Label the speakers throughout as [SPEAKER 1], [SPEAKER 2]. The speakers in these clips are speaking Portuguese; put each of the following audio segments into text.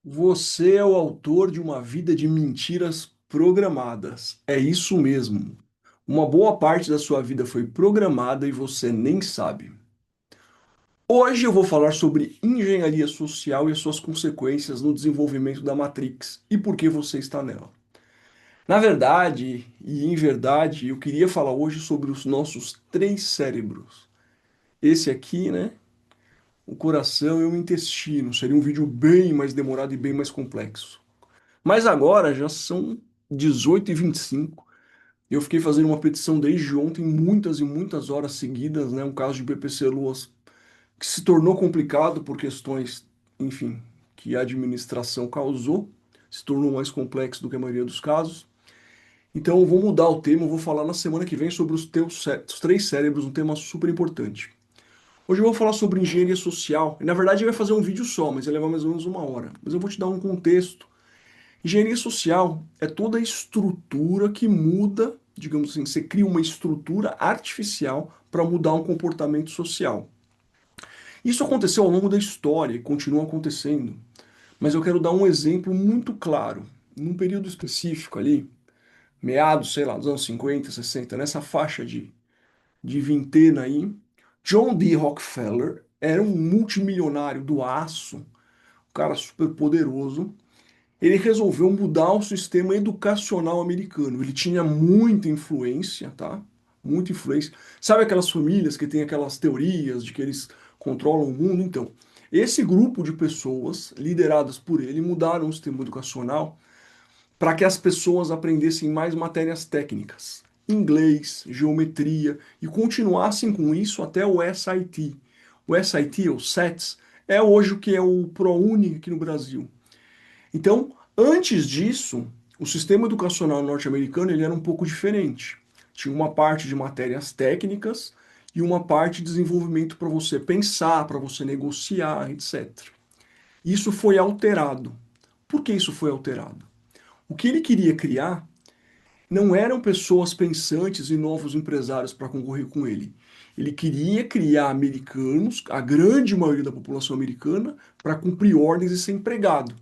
[SPEAKER 1] Você é o autor de uma vida de mentiras programadas. É isso mesmo. Uma boa parte da sua vida foi programada e você nem sabe. Hoje eu vou falar sobre engenharia social e as suas consequências no desenvolvimento da Matrix e por que você está nela. Na verdade, e em verdade, eu queria falar hoje sobre os nossos três cérebros. Esse aqui, né? O coração e o intestino. Seria um vídeo bem mais demorado e bem mais complexo. Mas agora já são 18h25. Eu fiquei fazendo uma petição desde ontem, muitas e muitas horas seguidas, né? Um caso de PPC Luas que se tornou complicado por questões, enfim, que a administração causou, se tornou mais complexo do que a maioria dos casos. Então eu vou mudar o tema, eu vou falar na semana que vem sobre os três cérebros, um tema super importante. Hoje eu vou falar sobre engenharia social, e na verdade eu ia fazer um vídeo só, mas ia levar mais ou menos uma hora. Mas eu vou te dar um contexto. Engenharia social é toda a estrutura que muda, digamos assim, você cria uma estrutura artificial para mudar um comportamento social. Isso aconteceu ao longo da história e continua acontecendo, mas eu quero dar um exemplo muito claro. Num período específico ali, meados, sei lá, dos anos 50, 60, nessa faixa de vintena aí, John D. Rockefeller era um multimilionário do aço, um cara super poderoso. Ele resolveu mudar o sistema educacional americano. Ele tinha muita influência, tá? Muita influência. Sabe aquelas famílias que têm aquelas teorias de que eles controlam o mundo? Então, esse grupo de pessoas, lideradas por ele, mudaram o sistema educacional para que as pessoas aprendessem mais matérias técnicas, inglês, geometria, e continuassem com isso até o SIT. O SIT, o SETS, é hoje o que é o ProUni aqui no Brasil. Então, antes disso, o sistema educacional norte-americano ele era um pouco diferente. Tinha uma parte de matérias técnicas e uma parte de desenvolvimento para você pensar, para você negociar, etc. Isso foi alterado. Por que isso foi alterado? O que ele queria criar não eram pessoas pensantes e novos empresários para concorrer com ele. Ele queria criar americanos, a grande maioria da população americana, para cumprir ordens e ser empregado.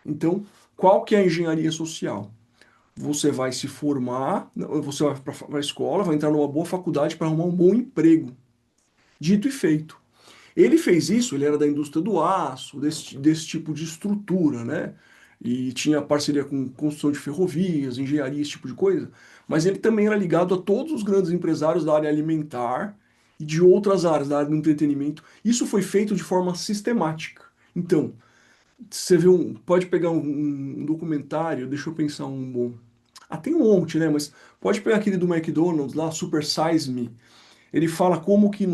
[SPEAKER 1] Então, qual que é a engenharia social? Você vai se formar, você vai para a escola, vai entrar numa boa faculdade para arrumar um bom emprego. Dito e feito. Ele fez isso, ele era da indústria do aço, desse tipo de estrutura, né? E tinha parceria com construção de ferrovias, engenharia, esse tipo de coisa. Mas ele também era ligado a todos os grandes empresários da área alimentar e de outras áreas, da área do entretenimento. Isso foi feito de forma sistemática. Então, você vê pode pegar um documentário, deixa eu pensar um bom. Ah, tem um monte, né? Mas pode pegar aquele do McDonald's lá, Super Size Me. Ele fala como que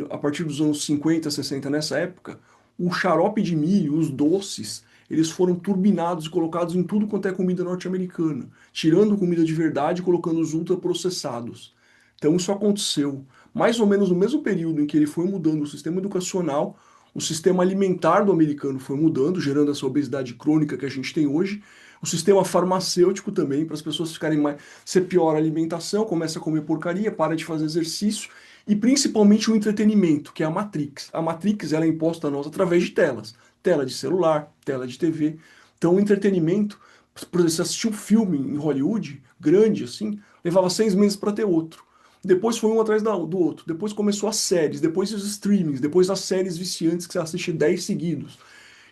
[SPEAKER 1] a partir dos anos 50, 60, nessa época, o xarope de milho, os doces, eles foram turbinados e colocados em tudo quanto é comida norte-americana, tirando comida de verdade e colocando os ultraprocessados. Então isso aconteceu mais ou menos no mesmo período em que ele foi mudando o sistema educacional, o sistema alimentar do americano foi mudando, gerando essa obesidade crônica que a gente tem hoje. O sistema farmacêutico também, para as pessoas ficarem mais. Você piora a alimentação, começa a comer porcaria, para de fazer exercício, e principalmente o entretenimento, que é a Matrix. A Matrix ela é imposta a nós através de telas. Tela de celular, tela de TV. Então o entretenimento, por exemplo, você assistir um filme em Hollywood, grande assim, levava 6 meses para ter outro. Depois foi um atrás do outro. Depois começou as séries, depois os streamings, depois as séries viciantes que você assiste 10 seguidos.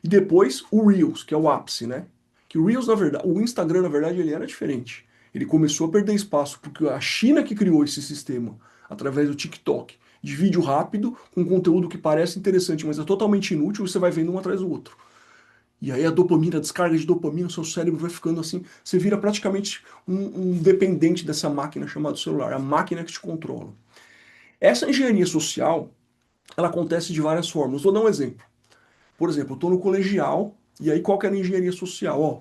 [SPEAKER 1] E depois o Reels, que é o ápice, né? Que o Reels, na verdade, o Instagram, na verdade, ele era diferente. Ele começou a perder espaço porque a China que criou esse sistema através do TikTok, de vídeo rápido, com conteúdo que parece interessante, mas é totalmente inútil, você vai vendo um atrás do outro. E aí a dopamina, a descarga de dopamina, o seu cérebro vai ficando assim, você vira praticamente um dependente dessa máquina chamada celular, a máquina que te controla. Essa engenharia social, ela acontece de várias formas. Vou dar um exemplo. Por exemplo, eu estou no colegial, e aí qual que era a engenharia social? Ó,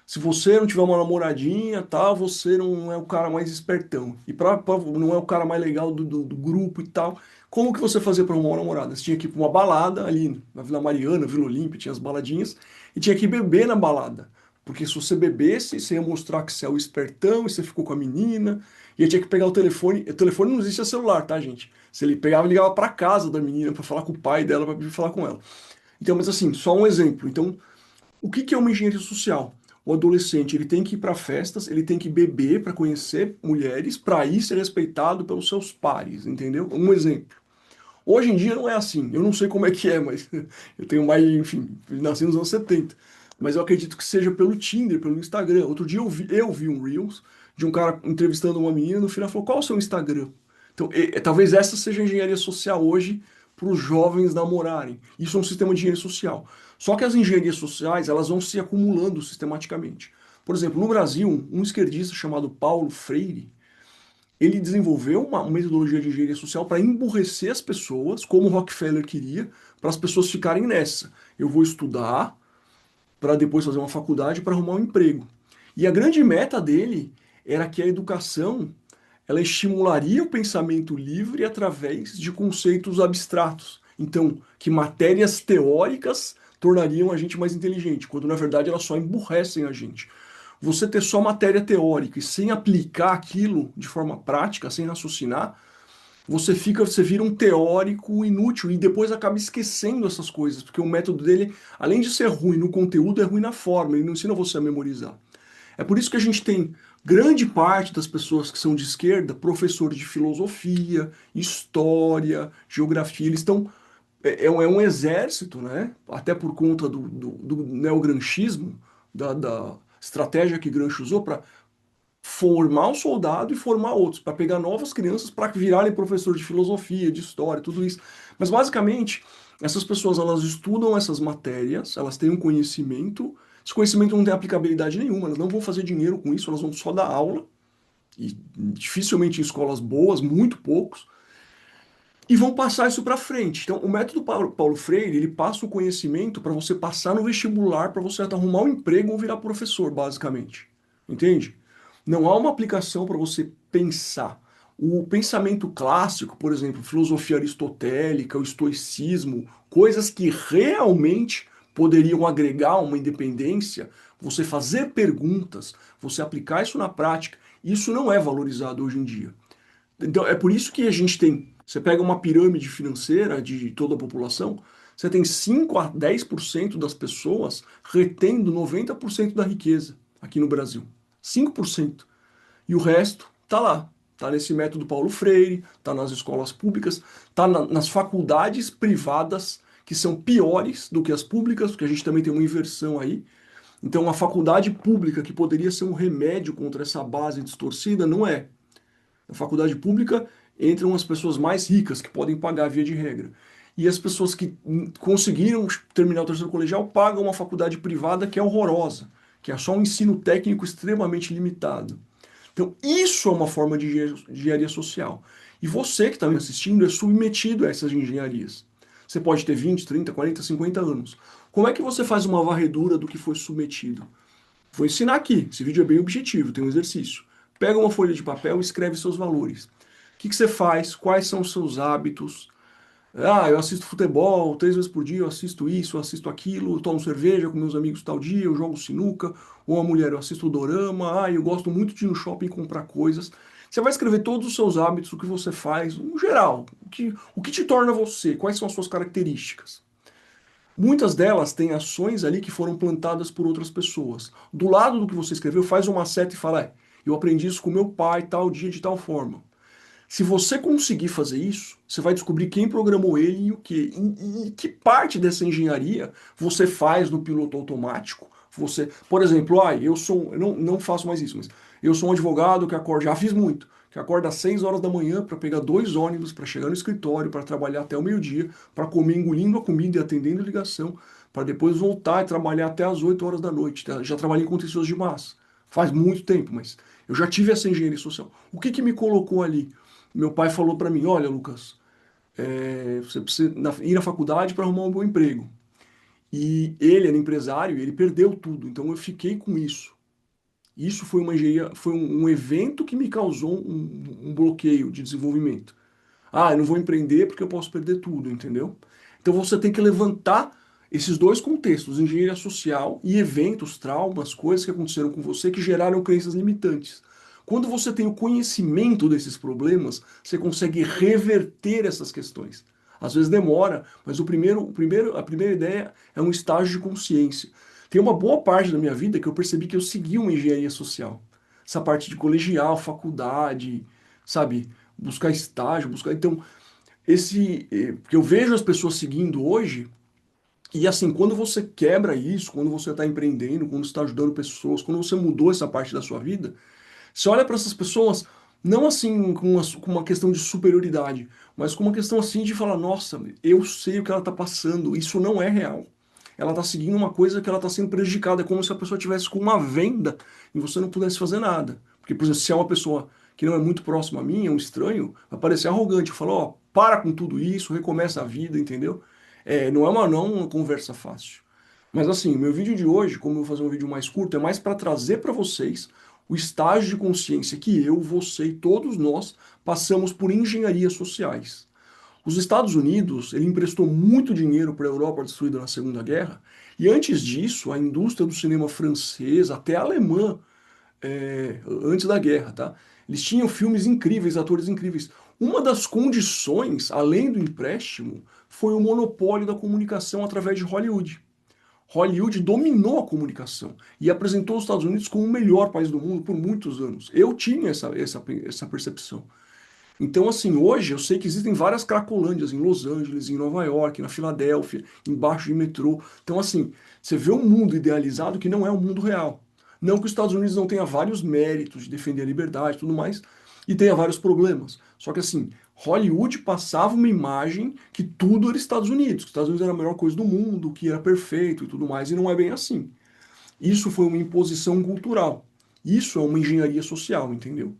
[SPEAKER 1] se você não tiver uma namoradinha, tal, você não é o cara mais espertão. E não é o cara mais legal do grupo e tal. Como que você fazia para arrumar uma namorada? Você tinha que ir para uma balada ali na Vila Mariana, Vila Olímpia, tinha as baladinhas, e tinha que beber na balada. Porque se você bebesse, você ia mostrar que você é o espertão e você ficou com a menina. E aí tinha que pegar o telefone. O telefone não existia celular, tá, gente? Se ele pegava, ligava para casa da menina para falar com o pai dela, para falar com ela. Então, mas assim, só um exemplo. Então, O que que é uma engenharia social? O adolescente ele tem que ir para festas, ele tem que beber para conhecer mulheres, para aí ser respeitado pelos seus pares, entendeu? Um exemplo. Hoje em dia não é assim. Eu não sei como é que é, mas eu tenho mais, enfim, nasci nos anos 70. Mas eu acredito que seja pelo Tinder, pelo Instagram. Outro dia eu vi um Reels de um cara entrevistando uma menina, no final falou: qual é o seu Instagram? Então, talvez essa seja a engenharia social hoje para os jovens namorarem. Isso é um sistema de engenharia social. Só que as engenharias sociais, elas vão se acumulando sistematicamente. Por exemplo, no Brasil, um esquerdista chamado Paulo Freire, ele desenvolveu uma metodologia de engenharia social para emburrecer as pessoas, como o Rockefeller queria, para as pessoas ficarem nessa. Eu vou estudar para depois fazer uma faculdade para arrumar um emprego. E a grande meta dele era que a educação ela estimularia o pensamento livre através de conceitos abstratos. Então, que matérias teóricas tornariam a gente mais inteligente, quando na verdade elas só emburrecem a gente. Você ter só matéria teórica e sem aplicar aquilo de forma prática, sem raciocinar, você vira um teórico inútil e depois acaba esquecendo essas coisas, porque o método dele, além de ser ruim no conteúdo, é ruim na forma, ele não ensina você a memorizar. É por isso que a gente tem grande parte das pessoas que são de esquerda, professores de filosofia, história, geografia, eles estão. É um exército, né? Até por conta do neogranchismo, da estratégia que Gramsci usou para formar um soldado e formar outros, para pegar novas crianças para virarem professor de filosofia, de história, tudo isso. Mas basicamente, essas pessoas elas estudam essas matérias, elas têm um conhecimento, esse conhecimento não tem aplicabilidade nenhuma, elas não vão fazer dinheiro com isso, elas vão só dar aula, e dificilmente em escolas boas, muito poucos, e vão passar isso para frente. Então, o método Paulo Freire, ele passa o conhecimento para você passar no vestibular, para você arrumar um emprego ou virar professor, basicamente. Entende? Não há uma aplicação para você pensar. O pensamento clássico, por exemplo, filosofia aristotélica, o estoicismo, coisas que realmente poderiam agregar uma independência, você fazer perguntas, você aplicar isso na prática, isso não é valorizado hoje em dia. Então, é por isso que a gente tem. Você pega uma pirâmide financeira de toda a população, você tem 5 a 10% das pessoas retendo 90% da riqueza aqui no Brasil. 5%. E o resto tá lá. Tá nesse método Paulo Freire, tá nas escolas públicas, tá nas faculdades privadas, que são piores do que as públicas, porque a gente também tem uma inversão aí. Então, a faculdade pública, que poderia ser um remédio contra essa base distorcida, não é. Na faculdade pública entram as pessoas mais ricas, que podem pagar via de regra. E as pessoas que conseguiram terminar o terceiro colegial pagam uma faculdade privada que é horrorosa, que é só um ensino técnico extremamente limitado. Então, isso é uma forma de engenharia social. E você que está me assistindo é submetido a essas engenharias. Você pode ter 20, 30, 40, 50 anos. Como é que você faz uma varredura do que foi submetido? Vou ensinar aqui. Esse vídeo é bem objetivo, tem um exercício. Pega uma folha de papel e escreve seus valores. O que que você faz? Quais são os seus hábitos? Ah, eu assisto futebol 3 vezes por dia, eu assisto isso, eu assisto aquilo, eu tomo cerveja com meus amigos tal dia, eu jogo sinuca, ou uma mulher, eu assisto dorama, ah, eu gosto muito de ir no shopping comprar coisas. Você vai escrever todos os seus hábitos, o que você faz, no geral, o que te torna você, quais são as suas características. Muitas delas têm ações ali que foram plantadas por outras pessoas. Do lado do que você escreveu, faz uma seta e fala: eu aprendi isso com meu pai, tal dia, de tal forma. Se você conseguir fazer isso, você vai descobrir quem programou ele e o quê. E que parte dessa engenharia você faz no piloto automático. Você, por exemplo, eu não faço mais isso, mas eu sou um advogado que acorda, já fiz muito, que acorda às 6 horas da manhã para pegar 2 ônibus, para chegar no escritório, para trabalhar até o meio-dia, para comer engolindo a comida e atendendo ligação, para depois voltar e trabalhar até às 8 horas da noite. Tá? Já trabalhei em contencioso de massa. Faz muito tempo, mas eu já tive essa engenharia social. O que que me colocou ali? Meu pai falou para mim: olha, Lucas, você precisa ir na faculdade para arrumar um bom emprego. E ele era empresário e ele perdeu tudo, então eu fiquei com isso. Isso foi uma engenharia, foi um evento que me causou um bloqueio de desenvolvimento. Ah, eu não vou empreender porque eu posso perder tudo, entendeu? Então você tem que levantar esses dois contextos, engenharia social e eventos, traumas, coisas que aconteceram com você que geraram crenças limitantes. Quando você tem o conhecimento desses problemas, você consegue reverter essas questões. Às vezes demora, mas a primeira ideia é um estágio de consciência. tem uma boa parte da minha vida que eu percebi que eu segui uma engenharia social. Essa parte de colegial, faculdade, sabe? Buscar estágio, buscar. Então, porque eu vejo as pessoas seguindo hoje, e assim, quando você quebra isso, quando você está empreendendo, quando você está ajudando pessoas, quando você mudou essa parte da sua vida, você olha para essas pessoas, não assim com uma questão de superioridade, mas com uma questão assim de falar, nossa, eu sei o que ela está passando, isso não é real. Ela está seguindo uma coisa que ela está sendo prejudicada, é como se a pessoa tivesse com uma venda e você não pudesse fazer nada. Porque, por exemplo, se é uma pessoa que não é muito próxima a mim, é um estranho, vai parecer arrogante. Eu falo, ó, para com tudo isso, recomeça a vida, entendeu? Não é uma conversa fácil. Mas assim, meu vídeo de hoje, como eu vou fazer um vídeo mais curto, é mais para trazer para vocês o estágio de consciência que eu, você e todos nós passamos por engenharias sociais. Os Estados Unidos, ele emprestou muito dinheiro para a Europa destruída na Segunda Guerra, e antes disso, a indústria do cinema francês, até alemã, antes da guerra, tá? Eles tinham filmes incríveis, atores incríveis. Uma das condições, além do empréstimo, foi o monopólio da comunicação através de Hollywood. Hollywood dominou a comunicação e apresentou os Estados Unidos como o melhor país do mundo por muitos anos. Eu tinha essa percepção. Então, assim, hoje eu sei que existem várias cracolândias em Los Angeles, em Nova York, na Filadélfia, embaixo de metrô. Então, assim, você vê um mundo idealizado que não é o mundo real. Não que os Estados Unidos não tenha vários méritos de defender a liberdade e tudo mais, e tenha vários problemas. Só que, assim, Hollywood passava uma imagem que tudo era Estados Unidos, que os Estados Unidos era a melhor coisa do mundo, que era perfeito e tudo mais, e não é bem assim. Isso foi uma imposição cultural. Isso é uma engenharia social, entendeu?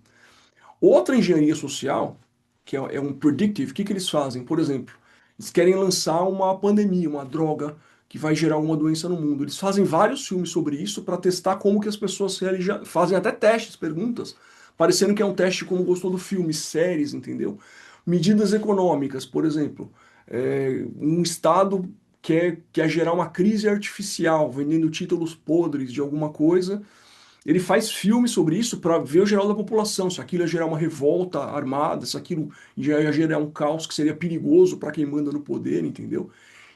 [SPEAKER 1] Outra engenharia social, que é um predictive, o que que eles fazem? Por exemplo, eles querem lançar uma pandemia, uma droga que vai gerar uma doença no mundo. Eles fazem vários filmes sobre isso para testar como que as pessoas fazem até testes, perguntas, parecendo que é um teste como gostou do filme, séries, entendeu? Medidas econômicas, por exemplo, um estado quer gerar uma crise artificial, vendendo títulos podres de alguma coisa, ele faz filme sobre isso para ver o geral da população, se aquilo ia gerar uma revolta armada, se aquilo ia gerar um caos que seria perigoso para quem manda no poder, entendeu?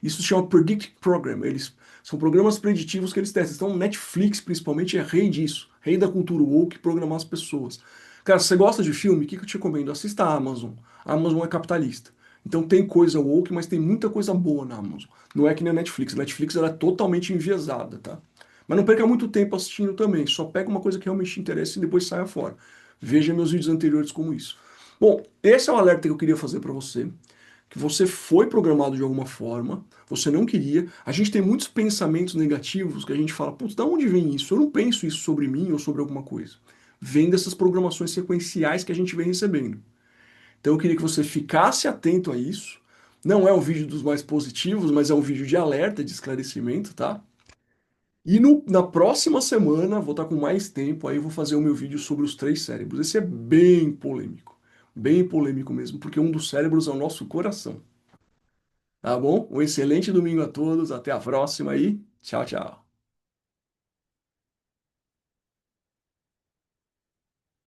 [SPEAKER 1] Isso se chama Predict Program. Eles são programas preditivos que eles testam. Então, Netflix, principalmente, é rei disso, rei da cultura woke, programar as pessoas. Cara, se você gosta de filme, o que que eu te recomendo? Assista a Amazon. A Amazon é capitalista. Então tem coisa woke, mas tem muita coisa boa na Amazon. Não é que nem a Netflix. A Netflix ela é totalmente enviesada, tá? Mas não perca muito tempo assistindo também. Só pega uma coisa que realmente te interessa e depois saia fora. Veja meus vídeos anteriores como isso. Bom, esse é o alerta que eu queria fazer para você. Que você foi programado de alguma forma, você não queria. A gente tem muitos pensamentos negativos que a gente fala, putz, da onde vem isso? Eu não penso isso sobre mim ou sobre alguma coisa. Vem dessas programações sequenciais que a gente vem recebendo. Então eu queria que você ficasse atento a isso. Não é um vídeo dos mais positivos, mas é um vídeo de alerta, de esclarecimento, tá? E na próxima semana, vou estar com mais tempo, aí eu vou fazer o meu vídeo sobre os três cérebros. Esse é bem polêmico mesmo, porque um dos cérebros é o nosso coração. Tá bom? Um excelente domingo a todos, até a próxima aí. Tchau, tchau.